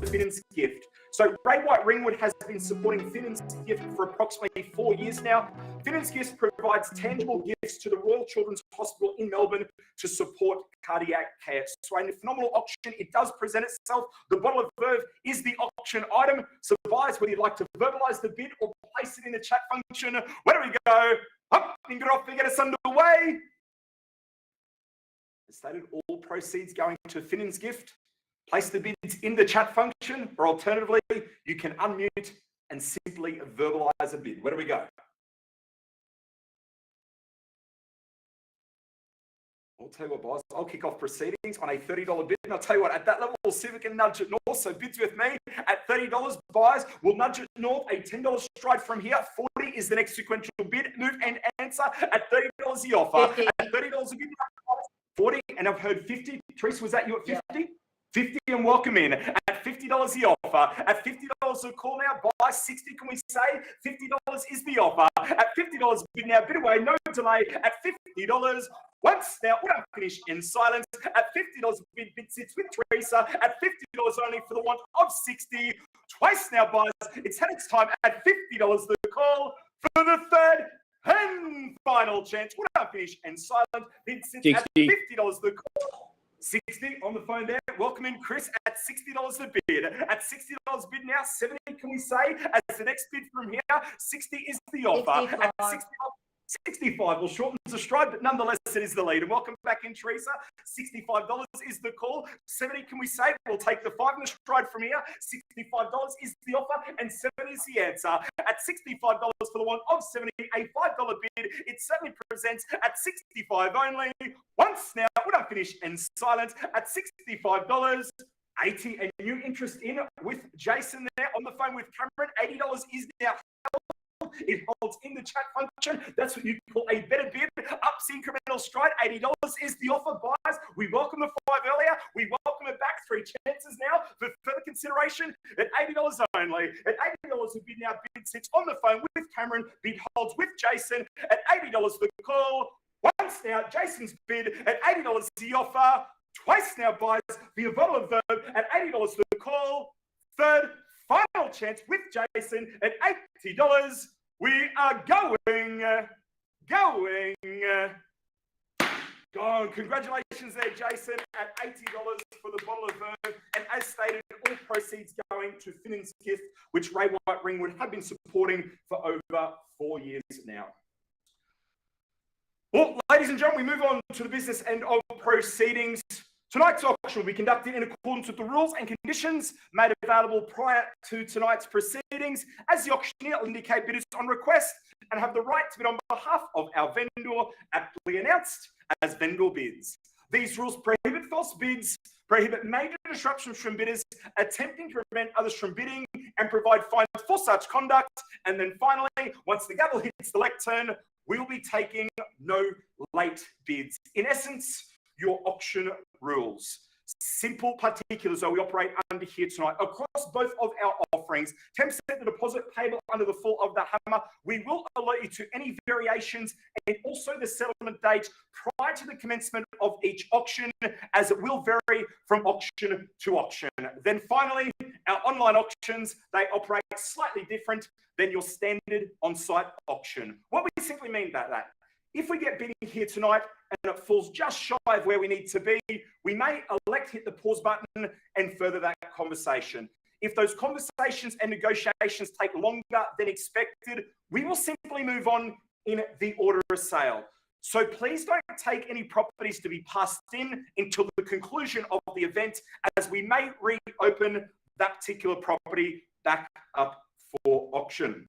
to Finnan's Gift. So Ray White Ringwood has been supporting Finnan's Gift for approximately 4 years now. Finnan's Gift provides tangible gifts to the Royal Children's Hospital in Melbourne to support cardiac care. So a phenomenal auction, it does present itself. The bottle of Verve is the auction item. So advise whether you'd like to verbalise the bid or place it in the chat function. Where do we go? Up and get off and get us underway. As stated, all proceeds going to Finnan's Gift. Place the bids in the chat function, or alternatively, you can unmute and simply verbalise a bid. Where do we go? I'll tell you what, boys, I'll kick off proceedings on a $30 bid. And I'll tell you what, at that level, we'll see if we can nudge it north. So bids with me at $30, buys, we'll nudge it north. A $10 stride from here. 40 is the next sequential bid. Move and answer at $30 the offer. 50. At $30 a bid, 40, and I've heard 50. Teresa, was that you at 50? Yeah. 50 and welcome in. At $50 the offer. At $50 the call now. Buy 60, can we say? $50 is the offer. At $50 bid now. Bid away, no delay. At $50. Once now, we're not finished in silence. At $50 bid sits with Teresa. At $50 only for the want of 60. Twice now, buys. It's had its time at $50 the call for the third and final chance. We're not finished in silence. Bid sits 60. At $50 the call. 60 on the phone there. Welcome in, Chris, at $60 the bid. At $60 bid now, 70, can we say, as the next bid from here? 60 is the offer. 65. At 65 will shorten the stride, but nonetheless, it is the lead. And welcome back in, Teresa. $65 is the call. 70, can we say? We'll take the 5 in the stride from here. $65 is the offer, and 70 is the answer. At $65 for the one of 70, a $5 bid. It certainly presents at 65 only. Once now, we're not finished in silence. At $65, 80, and new interest in with Jason there on the phone with Cameron. $80 is now. It holds in the chat function. That's what you call a better bid. Ups incremental stride. $80 is the offer. Buys. We welcome the 5 earlier. We welcome it back. 3 chances now for further consideration at $80 only. At $80 the bid now. Bid sits on the phone with Cameron. Bid holds with Jason at $80 the call. Once now, Jason's bid at $80 the offer. Twice now, buys via bottle of Verb at $80 the call. Third final chance with Jason at $80. We are going. Congratulations there, Jason, at $80 for the bottle of Verve. And as stated, all proceeds going to Finnan's Gift, which Ray White Ringwood have been supporting for over 4 years now. Well, ladies and gentlemen, we move on to the business end of proceedings. Tonight's auction will be conducted in accordance with the rules and conditions made available prior to tonight's proceedings, as the auctioneer will indicate bidders on request and have the right to bid on behalf of our vendor, aptly announced as vendor bids. These rules prohibit false bids, prohibit major disruptions from bidders, attempting to prevent others from bidding, and provide fines for such conduct. And then finally, once the gavel hits the lectern, we will be taking no late bids. In essence, your auction rules. Simple particulars that we operate under here tonight. Across both of our offerings, 10% the deposit payable under the fall of the hammer. We will alert you to any variations and also the settlement date prior to the commencement of each auction, as it will vary from auction to auction. Then finally, our online auctions, they operate slightly different than your standard on-site auction. What we simply mean by that, if we get bidding here tonight and it falls just shy of where we need to be, we may elect hit the pause button and further that conversation. If those conversations and negotiations take longer than expected, we will simply move on in the order of sale. So please don't take any properties to be passed in until the conclusion of the event, as we may reopen that particular property back up for auction.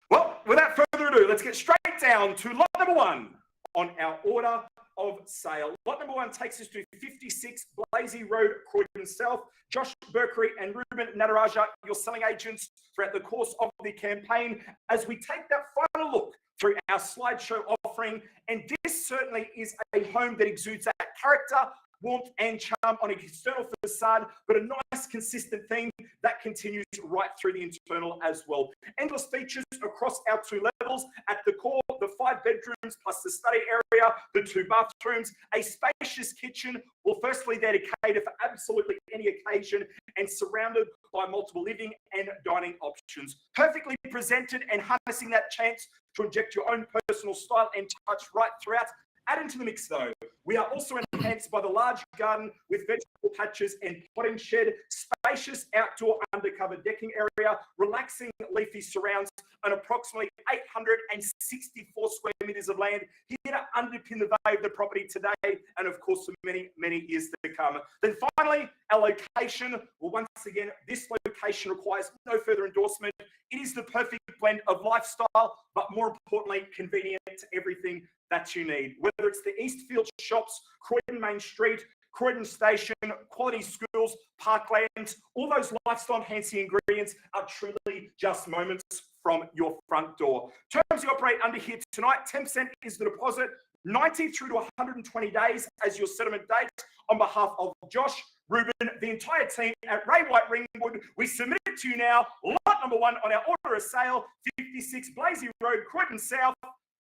Well, without further ado, let's get straight down to lot number 1 on our order of sale. Lot number 1 takes us to 56 Blazey Road, Croydon South. Josh Berkery and Reuben Nadarajah, your selling agents throughout the course of the campaign, as we take that final look through our slideshow offering. And this certainly is a home that exudes that character, warmth and charm on an external facade, but a nice consistent theme that continues right through the internal as well. Endless features across our 2 levels. At the core, the 5 bedrooms plus the study area, the 2 bathrooms, a spacious kitchen. Well, firstly, there to cater for absolutely any occasion, and surrounded by multiple living and dining options. Perfectly presented and harnessing that chance to inject your own personal style and touch right throughout. Add into the mix though, we are also enhanced by the large garden with vegetable patches and potting shed, spacious outdoor undercover decking area, relaxing leafy surrounds, and approximately 864 square metres of land here to underpin the value of the property today and of course for many, many years to come. Then finally, our location. Well, once again, this location requires no further endorsement. It is the perfect blend of lifestyle, but more importantly, convenient to everything that you need. Whether it's the Eastfield shops, Croydon Main Street, Croydon Station, quality schools, parklands, all those lifestyle enhancing ingredients are truly just moments from your front door. Terms you operate under here tonight, 10% is the deposit, 90 through to 120 days as your settlement date. On behalf of Josh, Reuben, the entire team at Ray White Ringwood, we submit it to you now. Lot number 1 on our order of sale, 56 Blazey Road, Croydon South.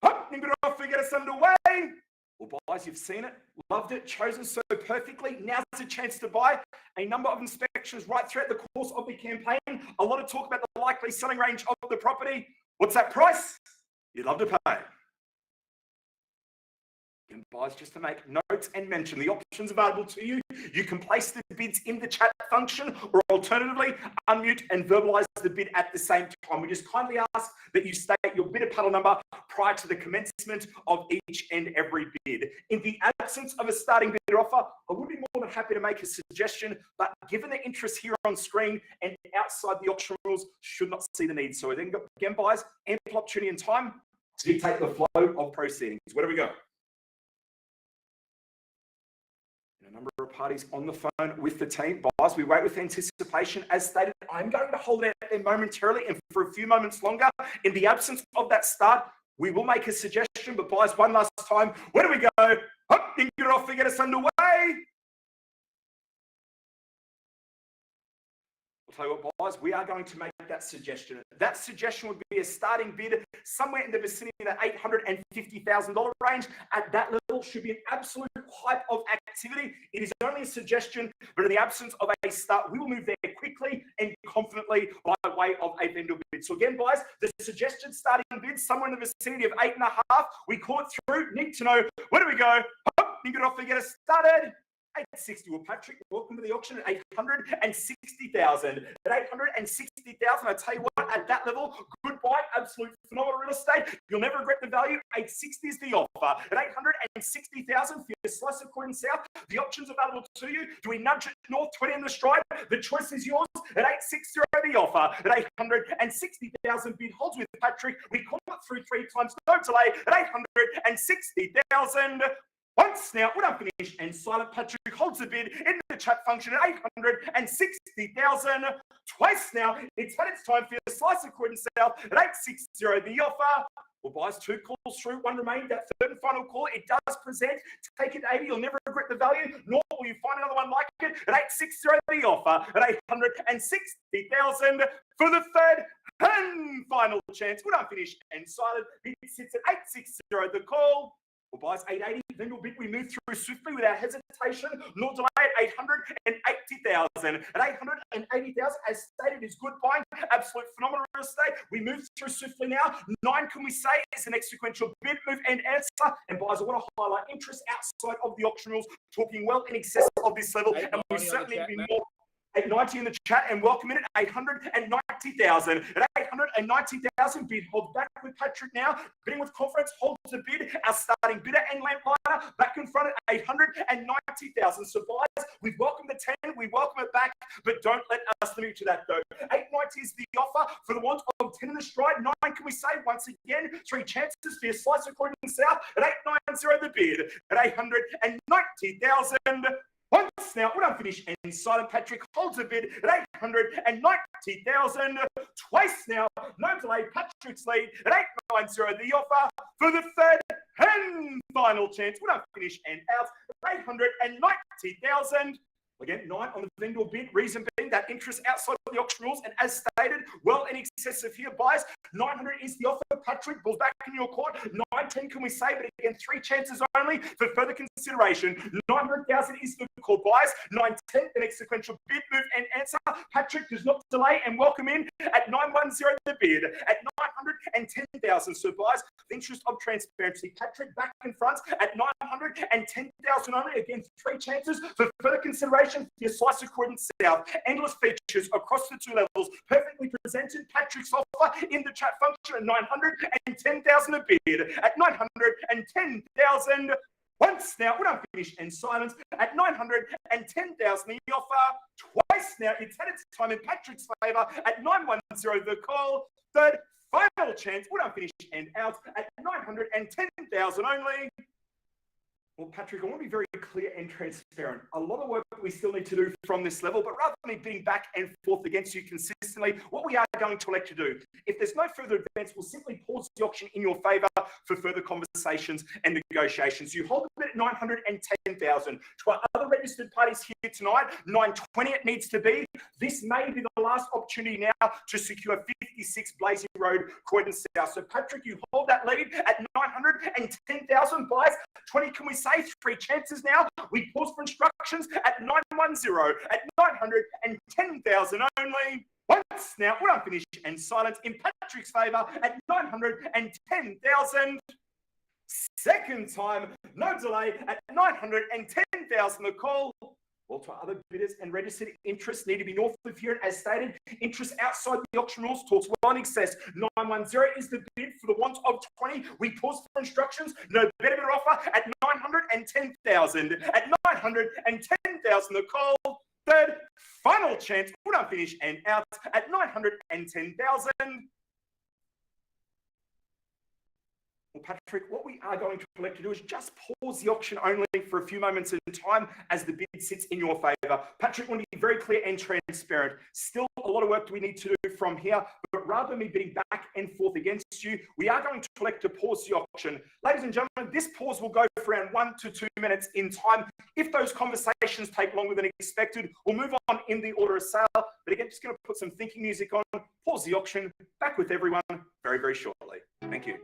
Hope you can off and get us underway. Well, guys, you've seen it, loved it, chosen so perfectly. Now's the chance to buy. A number of inspections right throughout the course of the campaign. A lot of talk about the likely selling range of the property. What's that price? You'd love to pay. And guys, just to make notes and mention the options available to you, you can place the bids in the chat function or alternatively unmute and verbalise the bid at the same time. We just kindly ask that you state your bidder paddle number prior to the commencement of each and every bid. In the absence of a starting bidder offer, I would be more than happy to make a suggestion, but given the interest here on screen and outside the auction rules, should not see the need. So again, buyers, ample opportunity and time to dictate the flow of proceedings. Where do we go? A number of parties on the phone with the team. Guys, we wait with anticipation. As stated, I'm going to hold out there momentarily and for a few moments longer. In the absence of that start, we will make a suggestion, but guys, one last time, where do we go? Hop, get it off and get us underway. I'll tell you what, guys, we are going to make that suggestion. That suggestion would be a starting bid somewhere in the vicinity of the $850,000 range. At that level, should be an absolute hype of activity. It is only a suggestion, but in the absence of a start, we will move there quickly and confidently by way of a vendor bid. So again, guys, the suggested starting bid somewhere in the vicinity of 8.5. We call it through. Need to know, where do we go? Hop, you get off and get us started. 860. Well, Patrick, welcome to the auction at 860,000. At 860,000, I tell you what, at that level, good buy, absolute phenomenal real estate. You'll never regret the value. 860 is the offer. At 860,000 for your slice of Croydon South, the options available to you. Do we nudge it north 20 in the stride? The choice is yours. At 860, the offer. At 860,000, bid holds with Patrick. We call it through 3 times, no delay. At 860,000. Once now, we're not finished, and silent Patrick holds the bid in the chat function at 860,000. Twice now, it's had its time for your slice of Croydon South at 860, the offer. Well, guys, 2 calls through, 1 remained. That third and final call, it does present. Take it 80, you'll never regret the value, nor will you find another one like it. At 860, the offer. At 860,000 for the third and final chance. We're not finished, and silent. It sits at 860, the call. Well, guys, 880, then we'll bid. We move through swiftly without hesitation, nor delay at 880,000. At 880,000, as stated, is good buying, absolute phenomenal real estate. We move through swiftly now. 9, can we say, is the next sequential bid, move, and answer. And guys, I want to highlight interest outside of the auction rules, talking well in excess of this level, and we certainly be more. 890 in the chat, and welcome in at 890,000. At 890,000, bid hold back with Patrick now. Bidding with confidence, holds the bid. Our starting bidder and lamplighter back in front at 890,000. So guys, we welcome the 10, we welcome it back, but don't let us limit to that though. 890 is the offer for the want of 10 in the stride. 9, can we say, once again, 3 chances for your slice of Croydon South. At 890, the bid. At 890,000. Once now, we're not finished, and silent Patrick holds a bid at 890,000. Twice now, no delay, Patrick's lead at 890, the offer for the third and final chance. We're not finished and out at 890,000. Again, 9 on the vendor bid, reason being that interest outside of the auction rules, and as stated, well in excess of here buys. 900 is the offer. Patrick, balls back in your court. 9, 19, can we say? But again, 3 chances only for further consideration. 900,000 is the call buys. 910, the next sequential bid, move and answer. Patrick does not delay and welcome in at 910 the bid. At 910,000, so buys, the interest of transparency. Patrick back in front at 910,000 only. Again, 3 chances for further consideration for your slice of Croydon South. Endless features across the 2 levels. Perfectly presented. Patrick's offer in the chat function at 910,000 a bid. At 910,000. Once now, when I'm finished and silence, at 910,000 the offer. Twice now, it's had its time in Patrick's favour at 910 the call. Third, final chance, when I'm finished and out, at 910,000 only. Well, Patrick, I want to be very clear and transparent. A lot of work that we still need to do from this level, but rather than being back and forth against you consistently, what we are going to elect to do, if there's no further advance, we'll simply pause the auction in your favour for further conversations and negotiations. You hold it at 910,000. To our other registered parties here tonight, 920 it needs to be. This may be the last opportunity now to secure 56 Blazey Road, Croydon South. So, Patrick, you hold that lead at 910,000 buys. 20, can we say? 3 chances now. We pause for instructions at 910, at 910,000 only. Once now, when I'm finished and silent in Patrick's favour at 910,000. Second time, no delay at 910,000 the call. Well, to our other bidders and registered interests need to be north of here, as stated. Interest outside the auction rules talks well in excess. 910 is the bid for the want of 20. We pause for instructions. No better bidder offer at 910,000. At 910,000 the call. Third, final chance, when I'm finished and out at 910,000. Well, Patrick, what we are going to elect to do is just pause the auction only for a few moments in time as the bid sits in your favour. Patrick, I want to be very clear and transparent. Still a lot of work do we need to do from here, but rather than me bidding back and forth against you, we are going to elect to pause the auction. Ladies and gentlemen, this pause will go for around 1 to 2 minutes in time. If those conversations take longer than expected, we'll move on in the order of sale. But again, just going to put some thinking music on, pause the auction, back with everyone very, very shortly. Thank you.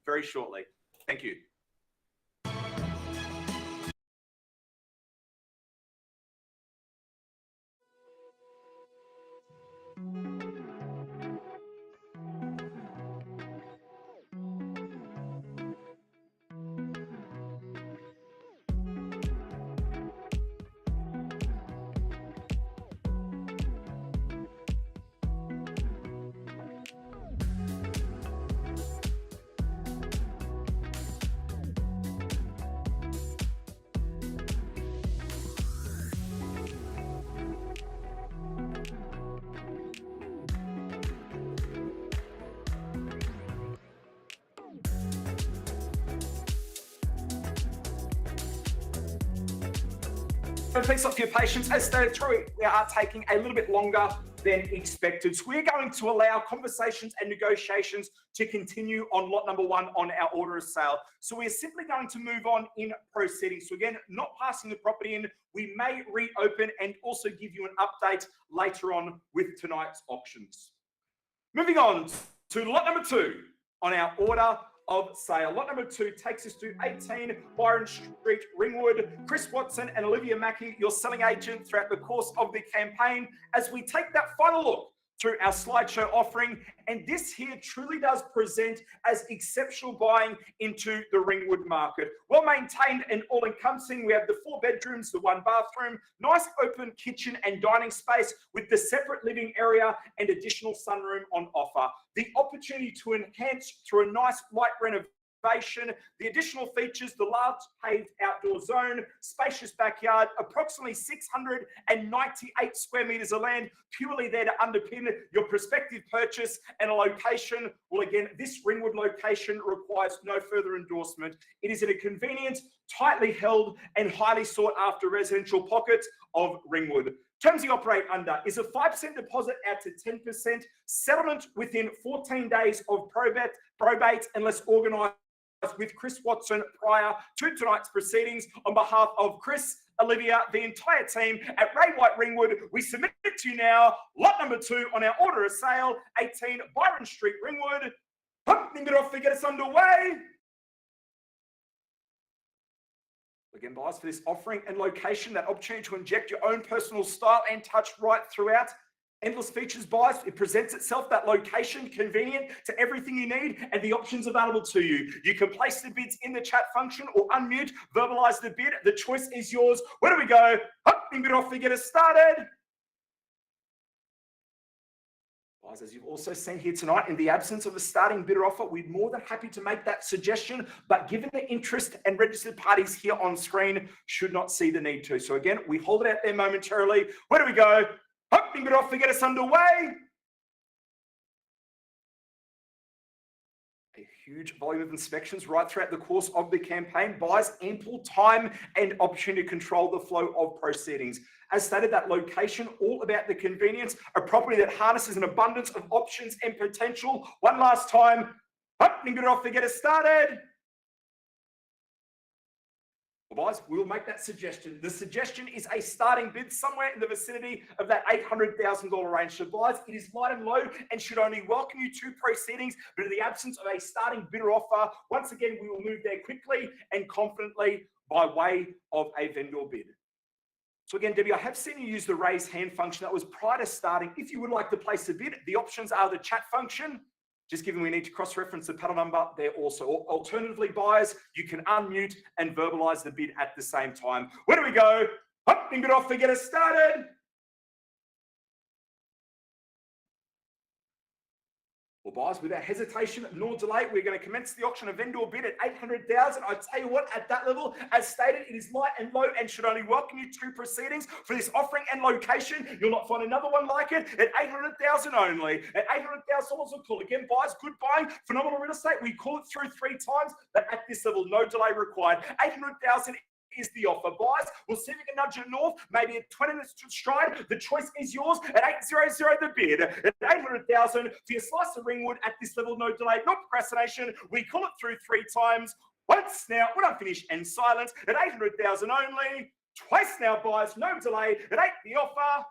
very shortly. Thank you. Thanks a lot for your patience. As stated, Troy, we are taking a little bit longer than expected. So we're going to allow conversations and negotiations to continue on lot number 1 on our order of sale. So we're simply going to move on in proceedings. So again, not passing the property in, we may reopen and also give you an update later on with tonight's auctions. Moving on to lot number 2 on our order of sale. Lot number 2 takes us to 18 Byron Street, Ringwood. Chris Watson and Olivia Mackie, your selling agent throughout the course of the campaign, as we take that final look through our slideshow offering. And this here truly does present as exceptional buying into the Ringwood market. Well maintained and all-encompassing. We have the 4 bedrooms, the 1 bathroom, nice open kitchen and dining space with the separate living area and additional sunroom on offer. The opportunity to enhance through a nice light renovation, the additional features, the large paved outdoor zone, spacious backyard, approximately 698 square meters of land, purely there to underpin your prospective purchase, and a location. Well, again, this Ringwood location requires no further endorsement. It is in a convenient, tightly held and highly sought after residential pocket of Ringwood. Terms you operate under is a 5% deposit out to 10%, settlement within 14 days of probate unless organised with Chris Watson prior to tonight's proceedings. On behalf of Chris, Olivia, the entire team at Ray White Ringwood, we submit to you now lot number 2 on our order of sale, 18 Byron Street, Ringwood. Pumping it off to get us underway. Again, buyers, for this offering and location, that opportunity to inject your own personal style and touch right throughout. Endless features, buyers. It presents itself, that location, convenient to everything you need, and the options available to you. You can place the bids in the chat function or unmute, verbalize the bid. The choice is yours. Where do we go? Hopping it off to get us started. Guys, as you've also seen here tonight, in the absence of a starting bidder offer, we're more than happy to make that suggestion, but given the interest and registered parties here on screen, should not see the need to. So again, we hold it out there momentarily. Where do we go? Hopping it off to get us underway. A huge volume of inspections right throughout the course of the campaign buys ample time and opportunity to control the flow of proceedings. As stated, that location, all about the convenience, a property that harnesses an abundance of options and potential. One last time, hopping it off to get us started. Well, guys, we'll make that suggestion. The suggestion is a starting bid somewhere in the vicinity of that $800,000 range. So, guys, it is light and low and should only welcome you to proceedings, but in the absence of a starting bidder offer, once again, we will move there quickly and confidently by way of a vendor bid. So again, Debbie, I have seen you use the raise hand function. That was prior to starting. If you would like to place a bid, the options are the chat function. Just given we need to cross-reference the panel number there also. Alternatively, buyers, you can unmute and verbalize the bid at the same time. Where do we go? Hopping it off to get us started. Well, buyers, without hesitation nor delay, we're going to commence the auction of vendor bid at $800,000. I tell you what, at that level, as stated, it is light and low and should only welcome you to proceedings for this offering and location. You'll not find another one like it at $800,000 only. At $800,000 a call. Again, buyers, good buying, phenomenal real estate. We call it through 3 times, but at this level, no delay required. $800,000 is the offer. Buyers, we'll see if we can nudge it north, maybe at 20 minutes to stride. The choice is yours at $800,000 the bid. At $800,000 for your slice of Ringwood at this level, no delay, no procrastination. We call it through 3 times. Once now, when I'm finished and silent, at $800,000 only. Twice now, buyers, no delay. At 8 the offer.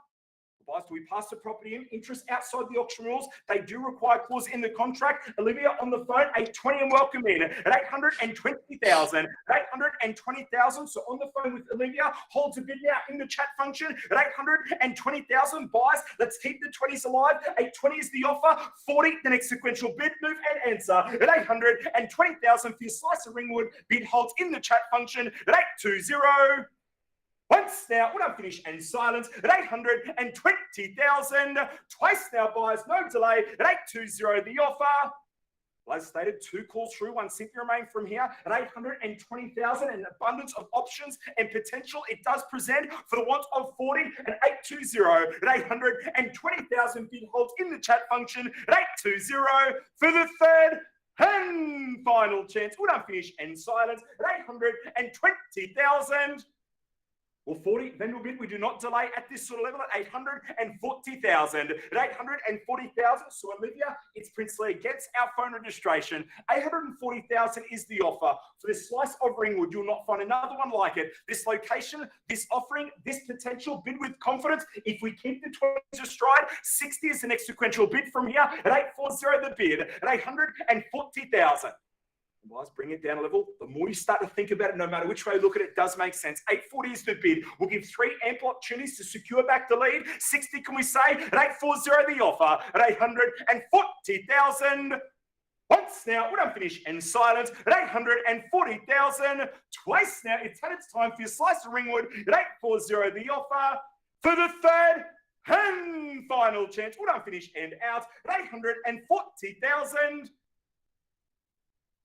Guys, do we pass the property in? Interest outside the auction rules. They do require clause in the contract. Olivia on the phone, 820 and welcome in at 820,000. 820,000. So on the phone with Olivia, holds a bid now in the chat function at 820,000. Buys, let's keep the 20s alive. 820 is the offer. 40, the next sequential bid, move and answer at 820,000 for your slice of Ringwood. Bid holds in the chat function at 820. Once now, when I'm finished and silence at 820,000. Twice now, buyers, no delay at 820 the offer. As stated, 2 calls through, 1 simply remain from here at 820,000. An abundance of options and potential it does present for the want of 40 at 820 at 820,000. Bid holds in the chat function at 820 for the third and final chance. When I'm finished and silence at 820,000. Well, 40, vendor bid, we do not delay at this sort of level at 840,000. At 840,000, so Olivia, it's Princely against our phone registration. 840,000 is the offer. For this slice of Ringwood, you'll not find another one like it. This location, this offering, this potential, bid with confidence. If we keep the 20s astride, 60 is the next sequential bid from here at 840 the bid at 840,000. Guys, bring it down a level. The more you start to think about it, no matter which way you look at it, it does make sense. 840 is the bid. We'll give 3 ample opportunities to secure back the lead. 60, can we say, at 840 the offer at 840,000. Once now, when I'm finished and silent at 840,000. Twice now, it's had its time for your slice of Ringwood at 840 the offer for the third and final chance. When I'm finished and out at 840,000.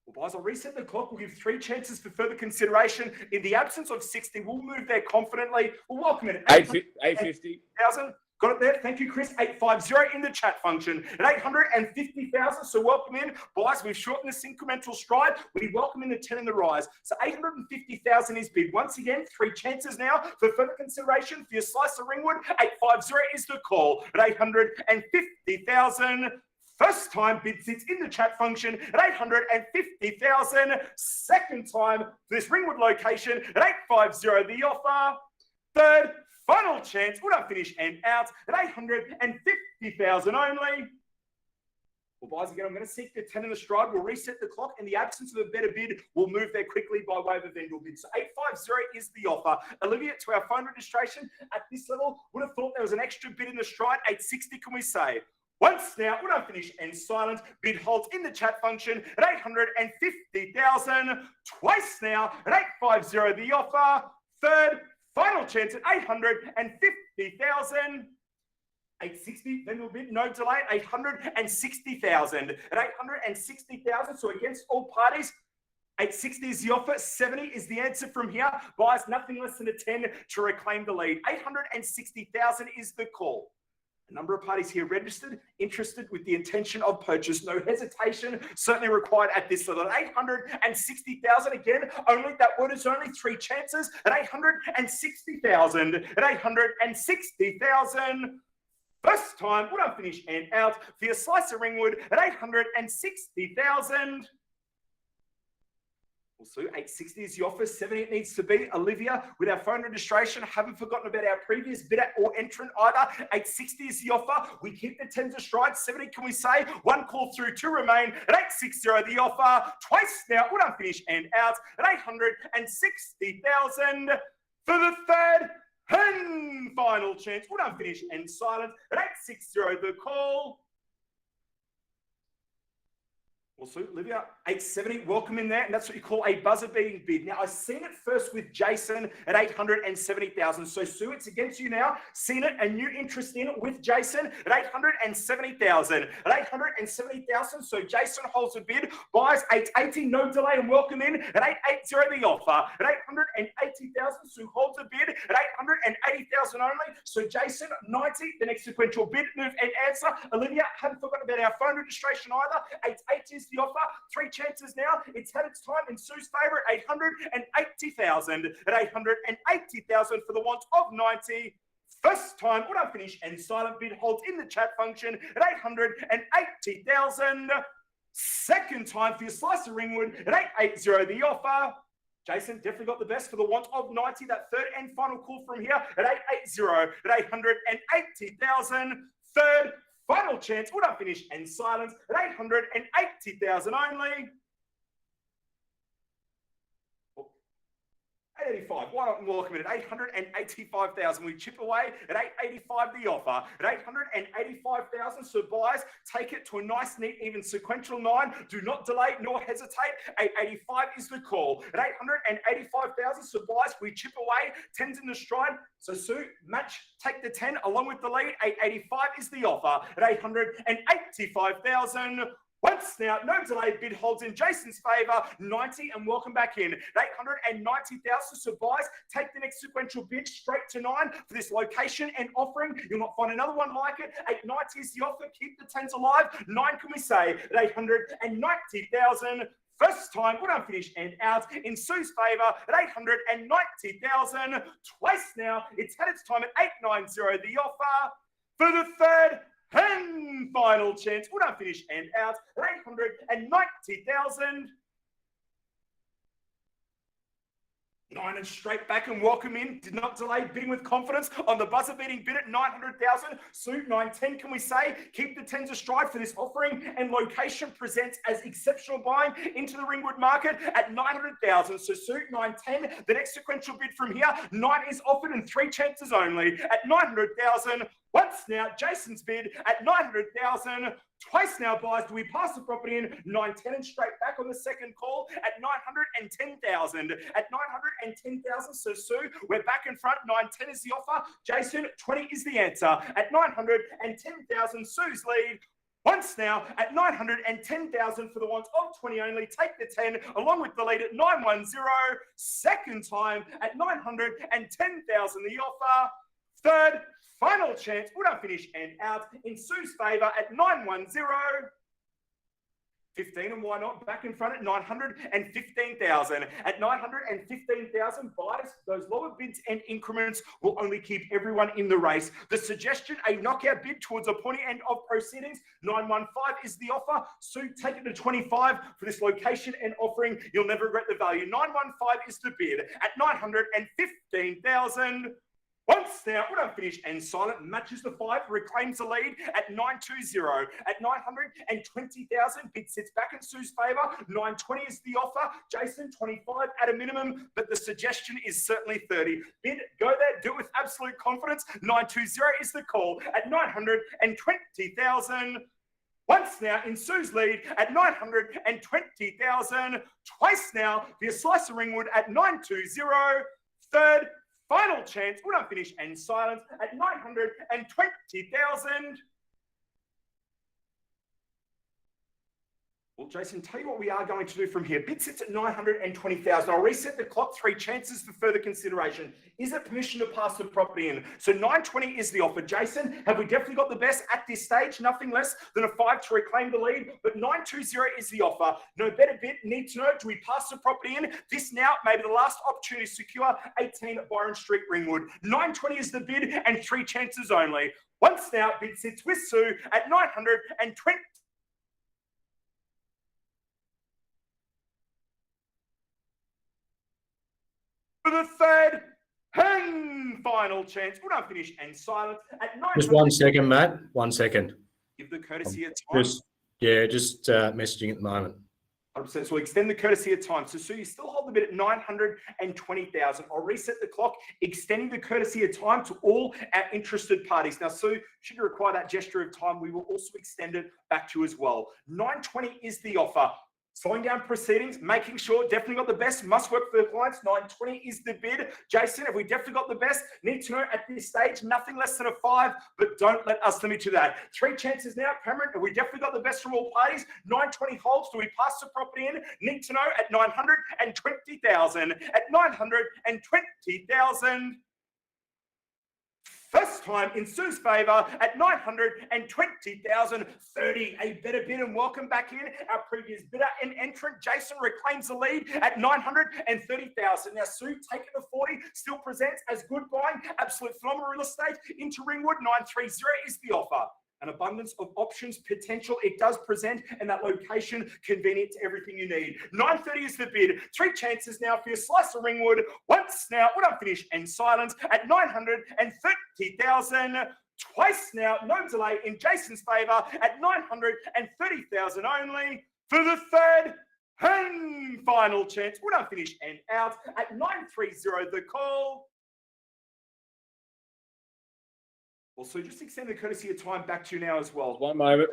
Well, guys, I'll reset the clock. We'll give 3 chances for further consideration. In the absence of 60, we'll move there confidently. We'll welcome it at 850,000. Got it there. Thank you, Chris. 850 in the chat function at 850,000. So welcome in. Guys, we've shortened this incremental stride. We welcome in the 10 and the rise. So 850,000 is bid. Once again, 3 chances now for further consideration for your slice of Ringwood. 850 is the call at 850,000. First time bid sits in the chat function at 850,000. Second time for this Ringwood location at 850 the offer. Third, final chance, when I finish and out at 850,000 only. Well, guys, again, I'm going to seek the 10 in the stride. We'll reset the clock. In the absence of a better bid, we'll move there quickly by way of a vendor bid. So 850 is the offer. Olivia, to our phone registration at this level, would have thought there was an extra bid in the stride. 860, can we say? Once now, when I finish and silent, bid holds in the chat function at 850,000. Twice now at 850 the offer. Third, final chance at 850,000. 860, then we'll bid, no delay, 860,000. At 860,000, so against all parties, 860 is the offer, 70 is the answer from here. Buys nothing less than a 10 to reclaim the lead. 860,000 is the call. A number of parties here registered, interested with the intention of purchase. No hesitation certainly required at this level. At 860,000, again, only that word is only 3 chances. At 860,000. At 860,000. First time, when I finish and out for your slice of Ringwood at 860,000. Also, 860 is the offer, 70 it needs to be. Olivia, with our phone registration, haven't forgotten about our previous bidder or entrant either. 860 is the offer. We keep the 10s astride. 70, can we say? 1 call through, 2 remain. At 860 the offer. Twice now, when I finish and out at 860,000 for the third and final chance. When I'm finished and silent at 860 the call. Also, Olivia, 870, welcome in there, and that's what you call a buzzer-beating bid. Now, I've seen it first with Jason at 870,000. So, Sue, it's against you now. Seen it, a new interest in it with Jason at 870,000. At 870,000, so Jason holds a bid, buys 880, no delay, and welcome in at 880 the offer. At 880,000, Sue holds a bid at 880,000 only. So, Jason, 90, the next sequential bid, move and answer. Olivia, haven't forgotten about our phone registration either. 880 is the offer. 3 chances now. It's had its time in Sue's favour at 880,000. At 880,000 for the want of 90. First time, when I finish and silent bid holds in the chat function at 880,000. Second time for your slice of Ringwood at 880 the offer. Jason definitely got the best for the want of 90. That third and final call from here at 880 at 880,000. Third final chance. Would I finish and silence at 880,000 only? 885. Why not welcome it at 885,000? We chip away at 885 the offer. At 885,000, so buyers take it to a nice, neat, even sequential 9. Do not delay nor hesitate. 885 is the call. At 885,000, so buyers, we chip away. 10's in the stride. So Sue, match, take the 10 along with the lead. 885 is the offer. At 885,000. Once now, no delay, bid holds in Jason's favour, 90, and welcome back in. 890,000, so buyers, take the next sequential bid straight to 9 for this location and offering. You'll not find another one like it. 890 is the offer, keep the 10s alive. 9 can we say, at 890,000. First time, would unfinished and out in Sue's favour at 890,000. Twice now, it's had its time at 890, the offer. For the third and final chance, would I finish and out at 890,000. 9 and straight back and welcome in. Did not delay, bidding with confidence on the buzzer beating bid at 900,000. Suit 910, can we say? Keep the 10s astride for this offering, and location presents as exceptional buying into the Ringwood market at 900,000. So suit 910, the next sequential bid from here. 9 is offered in 3 chances only at 900,000. Once now, Jason's bid at 900,000. Twice now, buyers, do we pass the property in? 910 and straight back on the second call at 910,000. At 910,000, so Sue, we're back in front. 910 is the offer. Jason, 20 is the answer. At 910,000, Sue's lead. Once now, at 910,000 for the want of 20 only. Take the 10 along with the lead at 910. Second time at 910,000, the offer. Third final chance, would I finish and out in Sue's favour at 910. 15, and why not? Back in front at 915,000. At 915,000, buyers, those lower bids and increments will only keep everyone in the race. The suggestion, a knockout bid towards a pointy end of proceedings. 915 is the offer. Sue, take it to 25 for this location and offering. You'll never regret the value. 915 is the bid at 915,000. Once now, would I finish and silent, matches the 5, reclaims the lead at 920. At 920,000, bid sits back in Sue's favour. 920 is the offer. Jason, 25 at a minimum, but the suggestion is certainly 30. Bid, go there, do it with absolute confidence. 920 is the call at 920,000. Once now in Sue's lead at 920,000. Twice now via Slice of Ringwood at 920. Third final chance, would I finish and silence at 920,000. Well, Jason, tell you what we are going to do from here. Bid sits at 920,000. I'll reset the clock. 3 chances for further consideration. Is it permission to pass the property in? So 920 is the offer. Jason, have we definitely got the best at this stage? Nothing less than a 5 to reclaim the lead. But 920 is the offer. No better bid. Need to know, do we pass the property in? This now may be the last opportunity to secure 18 Byron Street, Ringwood. 920 is the bid and 3 chances only. Once now, bid sits with Sue at 920. For the third and final chance, would I finish and silence at 900. Just 1 second, Matt. 1 second. Give the courtesy of time. Just messaging at the moment. 100%. So we'll extend the courtesy of time. So Sue, you still hold the bid at 920,000. I'll reset the clock, extending the courtesy of time to all our interested parties. Now, Sue, should you require that gesture of time, we will also extend it back to you as well. 920 is the offer. Slowing down proceedings, making sure definitely got the best, must work for the clients. 920 is the bid. Jason, have we definitely got the best? Need to know at this stage, nothing less than a 5, but don't let us limit to that. 3 chances now. Cameron, have we definitely got the best from all parties? 920 holds. Do we pass the property in? Need to know at 920,000. At 920,000. First time in Sue's favour at 920,000. 30, a better bid, and welcome back in. Our previous bidder and entrant, Jason, reclaims the lead at 930,000. Now, Sue, taking the 40, still presents as good buying. Absolute phenomenal real estate into Ringwood. 930 is the offer. An abundance of options, potential it does present, and that location convenient to everything you need. 9:30 is the bid. 3 chances now for your slice of Ringwood. Once now, when I'm finished and silent at 930,000. Twice now, no delay in Jason's favour at 930,000 only. For the third and final chance, when I'm finished and out at 930 the call. Also, just extend the courtesy of time back to you now as well. One moment.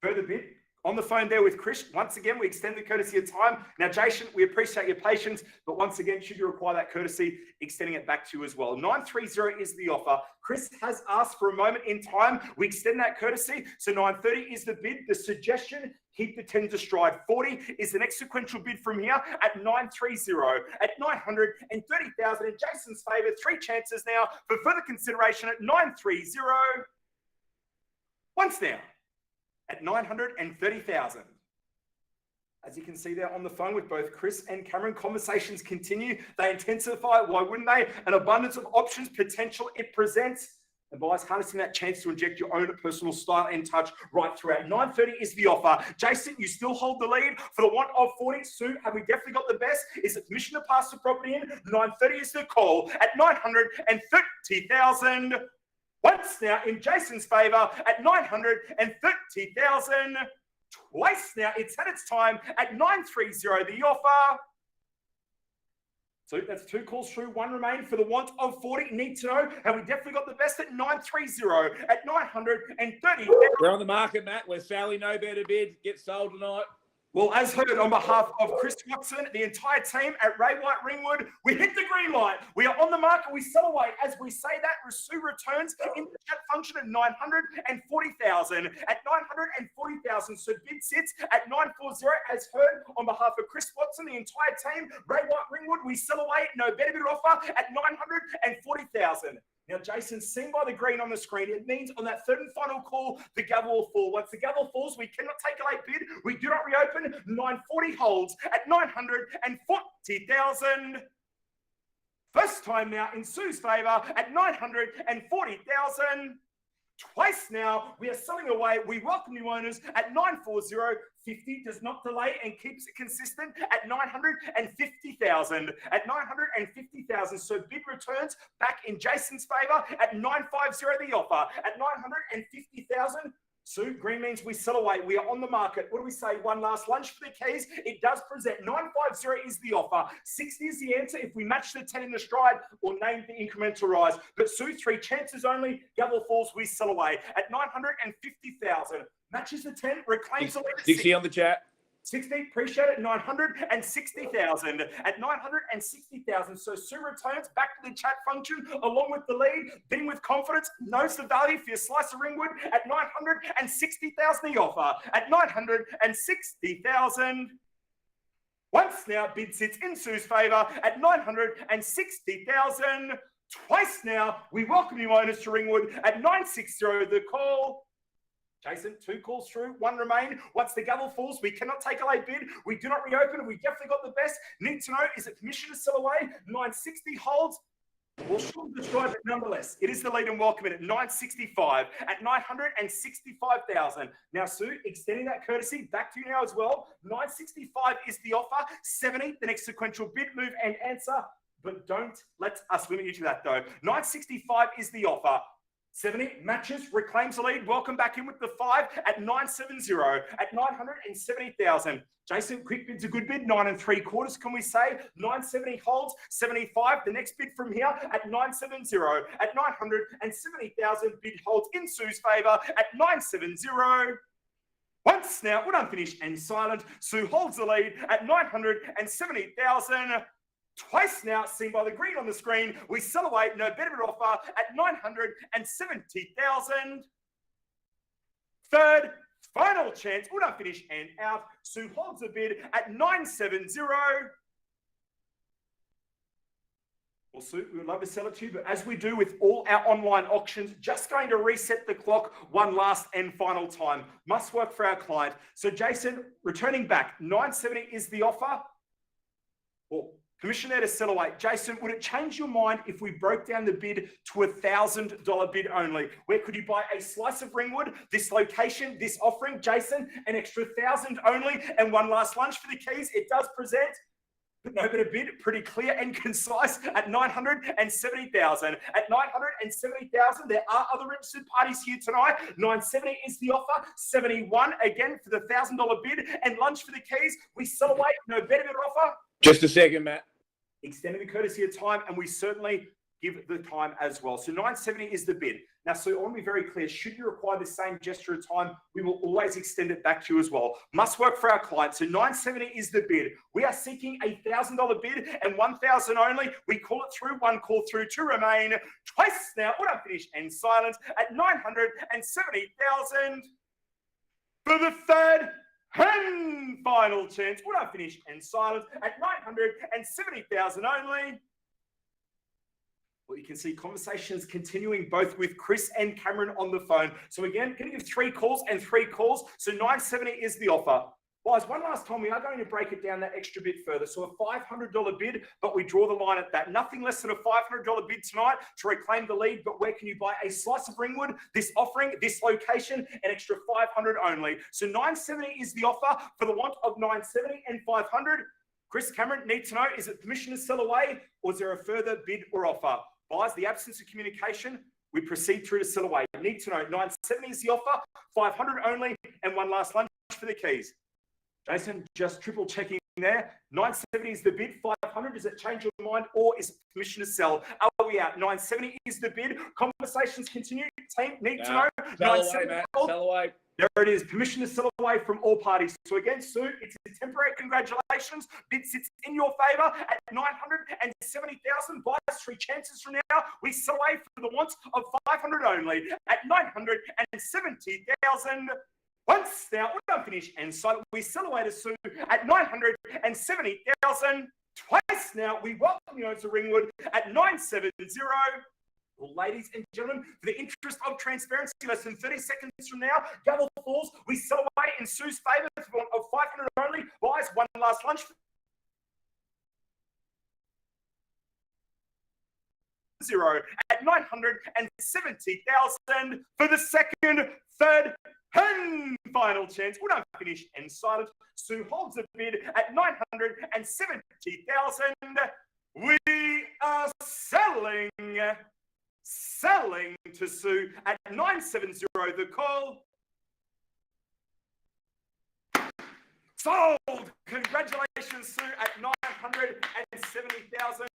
Further bid. On the phone there with Chris. Once again, we extend the courtesy of time. Now, Jason, we appreciate your patience, but once again, should you require that courtesy, extending it back to you as well. 930 is the offer. Chris has asked for a moment in time. We extend that courtesy. So 930 is the bid. The suggestion, keep the 10 to stride. 40 is the next sequential bid from here at 930. At 930,000 in Jason's favour. 3 chances now for further consideration at 930. Once now. At 930,000. As you can see there on the phone with both Chris and Cameron, conversations continue. They intensify. Why wouldn't they? An abundance of options, potential it presents. And guys, harnessing that chance to inject your own personal style and touch right throughout. 930 is the offer. Jason, you still hold the lead for the want of 40. Sue, have we definitely got the best? Is it permission to pass the property in? 930 is the call at 930,000. Once now in Jason's favour at 930,000. Twice now, it's had its time at 930 the offer. So that's 2 calls through, 1 remain for the want of 40. Need to know, have we definitely got the best at 930 at 930? We're on the market, Matt. We're Sally No Better Bid. Get sold tonight. Well, as heard, on behalf of Chris Watson, the entire team at Ringwood, we hit the green light. We are on the market. We sell away. As we say that, Sue returns in the chat function at 940,000. At 940,000, so bid sits at 940. As heard, on behalf of Chris Watson, the entire team, Ringwood, we sell away. No better bid offer at 940,000. Now, Jason, seen by the green on the screen, it means on that third and final call, the gavel will fall. Once the gavel falls, we cannot take a late bid. We do not reopen. 940 holds at 940,000. First time now in Sue's favour at 940,000. Twice now, we are selling away. We welcome new owners at 940. 50 does not delay and keeps it consistent at 950,000. At 950,000, so bid returns back in Jason's favour at 950 the offer. At 950,000, Sue, green means we sell away. We are on the market. What do we say? One last lunch for the keys. It does present. 950 is the offer. 60 is the answer if we match the 10 in the stride or name the incremental rise. But Sue, 3 chances only. Gavel falls, we sell away. At 950,000. Matches the 10, reclaims the lead. 60 on the chat. 60, appreciate it, 960,000. At 960,000, so Sue returns back to the chat function along with the lead, being with confidence, knows the value for your slice of Ringwood at 960,000 the offer. At 960,000. Once now, bid sits in Sue's favour at 960,000. Twice now, we welcome you owners to Ringwood at 960 the call. Jason, 2 calls through, 1 remain. Once the gavel falls, we cannot take a late bid. We do not reopen. We definitely got the best. Need to know, is it permission to sell away? 960 holds. Well, short describe it nonetheless. It is the lead and welcome it at 965, at 965,000. Now, Sue, extending that courtesy back to you now as well. 965 is the offer. 70, the next sequential bid, move and answer. But don't let us limit you to that, though. 965 is the offer. 70 matches, reclaims the lead. Welcome back in with the 5 at 970, at 970,000. Jason, quick bid's a good bid, 9 3/4. Can we say 970 holds, 75? The next bid from here at 970, at 970,000. Bid holds in Sue's favour at 970. Once now, when I'm finished and silent, Sue holds the lead at 970,000. Twice now, seen by the green on the screen, we sell away, no better bid offer at 970,000. Third, final chance, when I finish and out, Sue holds the bid at 970. Well, Sue, we would love to sell it to you, but as we do with all our online auctions, just going to reset the clock one last and final time. Must work for our client. So, Jason, returning back, 970 is the offer. Well, Permission there to sell away. Jason, would it change your mind if we broke down the bid to $1,000 bid only? Where could you buy a slice of Ringwood, this location, this offering? Jason, an extra 1,000 only, and one last lunch for the keys. It does present, but no better bid, pretty clear and concise at 970,000. At 970,000, there are other interested parties here tonight. 970 is the offer. 71 again for the $1,000 bid, and lunch for the keys. We sell away. No better bid offer. Just a second, Matt. Extending the courtesy of time, and we certainly give the time as well. So 970 is the bid. Now, so I want to be very clear, should you require the same gesture of time, we will always extend it back to you as well. Must work for our clients. So 970 is the bid. We are seeking a $1,000 bid and 1,000 only. We call it through, one call through to remain twice now. When I finish in silence at 970,000 for the third and final chance. When I finish in silence at 970,000 only. Well, you can see conversations continuing both with Chris and Cameron on the phone. So again, going to give 3 calls and 3 calls. So 970 is the offer. Guys, one last time, we are going to break it down that extra bit further. So a $500 bid, but we draw the line at that. Nothing less than a $500 bid tonight to reclaim the lead. But where can you buy a slice of Ringwood, this offering, this location, an extra 500 only? So 970 is the offer for the want of 970 and 500. Chris, Cameron, need to know, is it permission to sell away, or is there a further bid or offer? Guys, the absence of communication, we proceed through to sell away. Need to know, 970 is the offer, 500 only, and one last lunch for the keys. Jason, just triple checking there. 970 is the bid, 500. Does it change your mind, or is it permission to sell? Are we out? 970 is the bid. Conversations continue. Team, need to know. Sell away, Matt. Sell away. There it is. Permission to sell away from all parties. So again, Sue, it's a temporary congratulations. Bid sits in your favour at 970,000. Buys 3 chances from now. We sell away for the want of 500 only at 970,000. Once now, we're done finish, and so we sell away to Sue at 970,000. Twice now, we welcome you to Ringwood at 970. Well, ladies and gentlemen, for the interest of transparency, less than 30 seconds from now, gavel falls. We sell away in Sue's favour for one of 500 only. Buys one last lunch. Zero at 970,000 for the second, third, and final chance. We're not finished and silent. Sue holds a bid at 970,000. We are selling to Sue at 970. The call. Sold! Congratulations, Sue, at 970,000.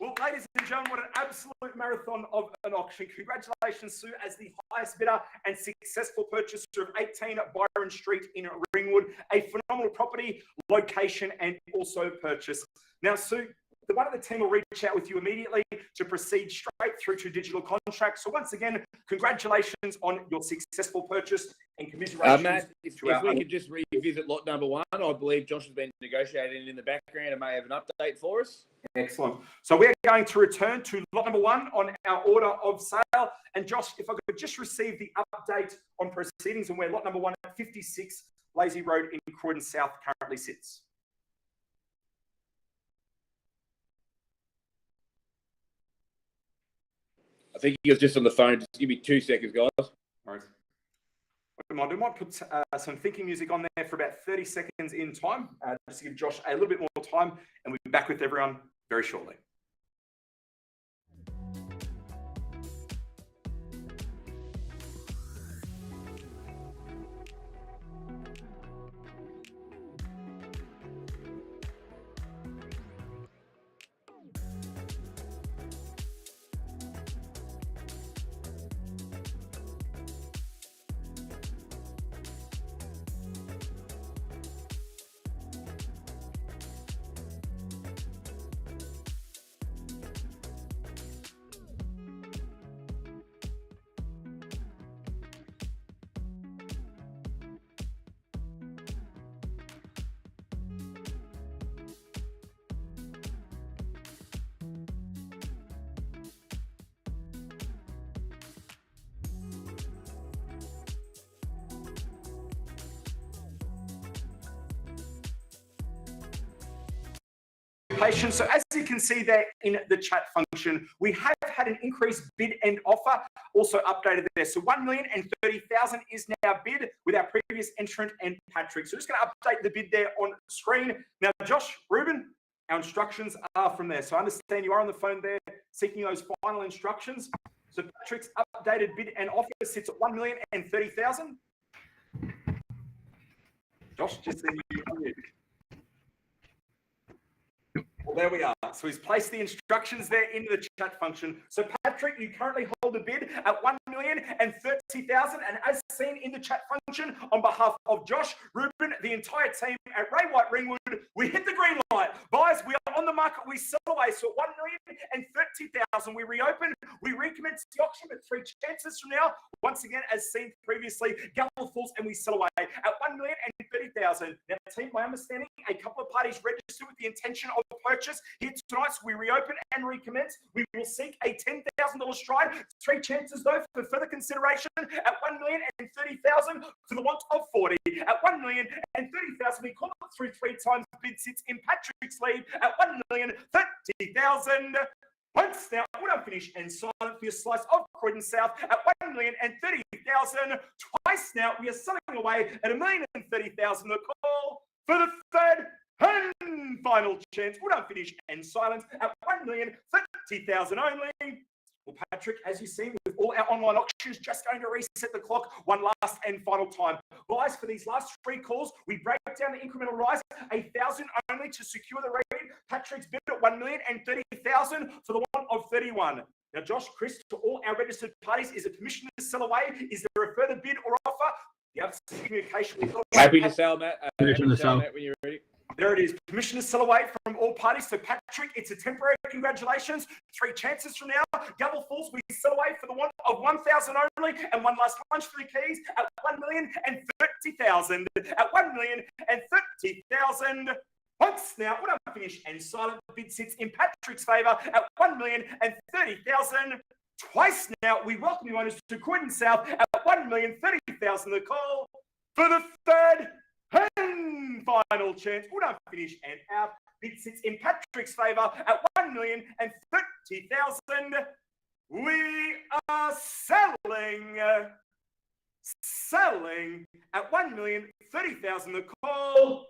Well, ladies and gentlemen, what an absolute marathon of an auction. Congratulations, Sue, as the highest bidder and successful purchaser of 18 Byron Street in Ringwood. A phenomenal property, location, and also purchase. Now, Sue, one of the team will reach out with you immediately to proceed straight through to digital contracts. So once again, congratulations on your successful purchase and commiserations. Matt, if we could just revisit lot number 1, I believe Josh has been negotiating in the background and may have an update for us. Excellent. So we're going to return to lot number 1 on our order of sale. And Josh, if I could just receive the update on proceedings and where lot number 1 at 56 Blazey Road in Croydon South currently sits. I think he was just on the phone. Just give me 2 seconds, guys. Right. I might put some thinking music on there for about 30 seconds in time, just to give Josh a little bit more time, and we'll be back with everyone very shortly. location. So as you can see there in the chat function, we have had an increased bid and offer also updated there. So 1,030,000 is now bid with our previous entrant and Patrick. So just going to update the bid there on screen. Now, Josh, Reuben, our instructions are from there. So I understand you are on the phone there seeking those final instructions. So Patrick's updated bid and offer sits at 1,030,000. Josh, just see you. Well, there we are. So he's placed the instructions there into the chat function. So Patrick, you currently hold a bid at 1,030,000, and as seen in the chat function, on behalf of Josh, Reuben, the entire team at Ray White Ringwood, we hit the green light. Guys, we are on the market. We sell away. So at 1,030,000, we reopen. We recommence the auction with 3 chances from now. Once again, as seen previously, Gallows falls and we sell away at 1,030,000. Now, team, my understanding, a couple of parties registered with the intention of purchase here tonight. So we reopen and recommence. We will seek a $10,000 stride. 3 chances though for further consideration at 1,030,000 to the want of 40. At 1,030,000, we call it through 3 times. Bid sits in Patrick's lead at 1,030,000. Once now, we're done finished and silent for your slice of Croydon South at 1,030,000. Twice now, we are selling away at 1,030,000. The call for the third and final chance. We're done finished and silent at 1,030,000 only. Well, Patrick, as you've seen with all our online auctions, just going to reset the clock one last and final time. Guys, for these last 3 calls, we break down the incremental rise, 1,000 only to secure the read. Patrick's bid at 1,030,000 for the one of 31. Now, Josh, Chris, to all our registered parties, is it permission to sell away? Is there a further bid or offer? The other communication we've got. Happy to sell, Matt. Permission to sell. Matt, when you're ready. There it is. Permission to sell away from all parties. So, Patrick, it's a temporary congratulations. 3 chances from now. Double falls. We sell away for the one of 1,000 only. And one last punch for the keys at 1,030,000. At 1,030,000. Once now, when I'm finished and silent, bid sits in Patrick's favour at 1,030,000. Twice now, we welcome you owners to Croydon South at 1,030,000. The call for the third and final chance. We're done finished and out. Bid sits in Patrick's favour at 1,030,000. We are selling at 1,030,000. The call.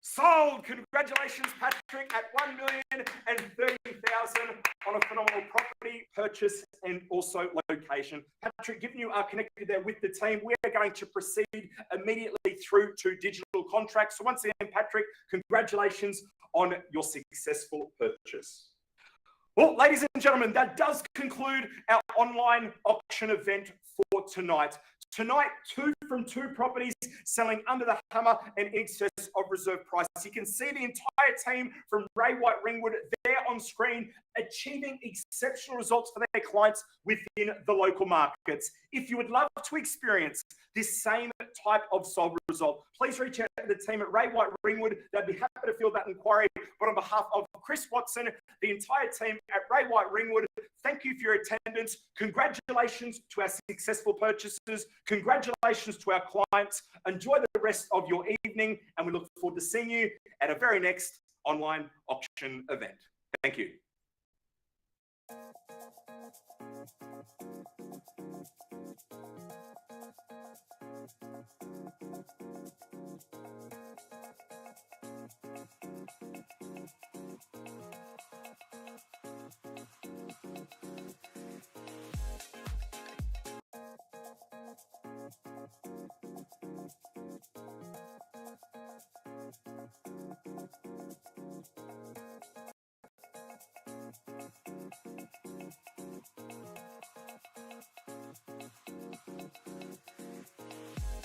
Sold. Congratulations, Patrick, at 1,030,000 on a phenomenal property purchase and also location. Patrick, given you are connected there with the team, we are going to proceed immediately through to digital contracts. So once again, Patrick, congratulations on your successful purchase. Well, ladies and gentlemen, that does conclude our online auction event for tonight. Tonight, 2 from 2 properties selling under the hammer and in excess of reserve price. You can see the entire team from Ray White Ringwood there on screen achieving exceptional results for their clients within the local markets. If you would love to experience this same type of sold result, please reach out to the team at Ray White Ringwood. They'd be happy to field that inquiry. But on behalf of Chris Watson, the entire team at Ray White Ringwood, thank you for your attendance. Congratulations to our successful purchases. Congratulations to our clients. Enjoy the rest of your evening, and we look forward to seeing you at a very next online auction event. Thank you.